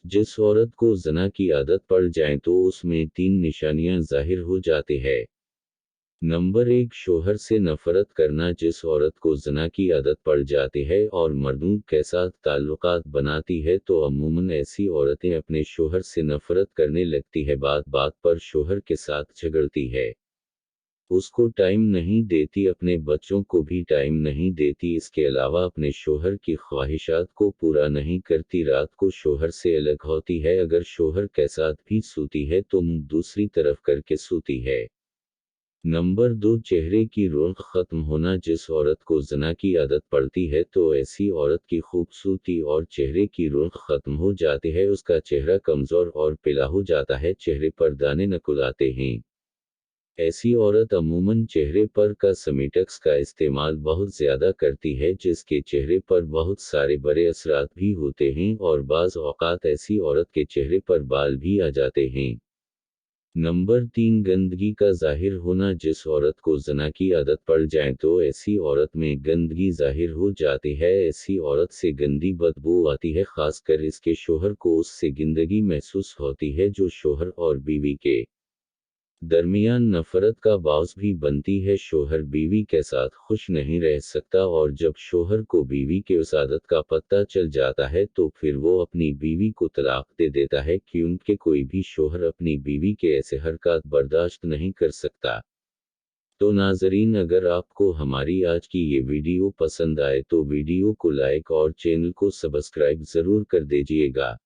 जिस औरत को ज़िना की आदत पड़ जाए तो उसमें 3 निशानियां ज़ाहिर हो जाती है। नंबर 1, शोहर से नफरत करना। जिस औरत को ज़िना की आदत पड़ जाती है और मर्दों के साथ ताल्लुकात बनाती है तो अमूमन ऐसी औरतें अपने शोहर से नफरत करने लगती है, बात बात पर शोहर के साथ झगड़ती है, उसको टाइम नहीं देती, अपने बच्चों को भी टाइम नहीं देती, इसके अलावा अपने शोहर की ख्वाहिशात को पूरा नहीं करती, रात को शोहर से अलग होती है, अगर शोहर के साथ भी सूती है तो मुंह दूसरी तरफ करके सूती है। नंबर 2, चेहरे की रौनक खत्म होना। जिस औरत को ज़िना की आदत पड़ती है तो ऐसी औरत की खूबसूरती और चेहरे की रौनक खत्म हो जाती है, उसका चेहरा कमज़ोर और पीला हो जाता है, चेहरे पर दाने नकुल आते हैं। ऐसी औरत अमूमन चेहरे पर कॉस्मेटिक्स का इस्तेमाल बहुत ज़्यादा करती है, जिसके चेहरे पर बहुत सारे बुरे असरात भी होते हैं और बाज़ औक़ात ऐसी औरत के चेहरे पर बाल भी आ जाते हैं। नंबर 3, गंदगी का ज़ाहिर होना। जिस औरत को ज़िना की आदत पड़ जाए तो ऐसी औरत में गंदगी ज़ाहिर हो जाती है, ऐसी औरत से गंदी बदबू आती है, ख़ासकर इसके शोहर को उससे गंदगी महसूस होती है, जो शोहर और बीवी के दरमियान नफरत का बाउस भी बनती है, शोहर बीवी के साथ खुश नहीं रह सकता और जब शोहर को बीवी के उस आदत का पता चल जाता है तो फिर वो अपनी बीवी को तलाक दे देता है, क्योंकि कोई भी शोहर अपनी बीवी के ऐसे हरकत बर्दाश्त नहीं कर सकता। तो नाजरीन, अगर आपको हमारी आज की ये वीडियो पसंद आए तो वीडियो को लाइक और चैनल को सब्सक्राइब ज़रूर कर दीजिएगा।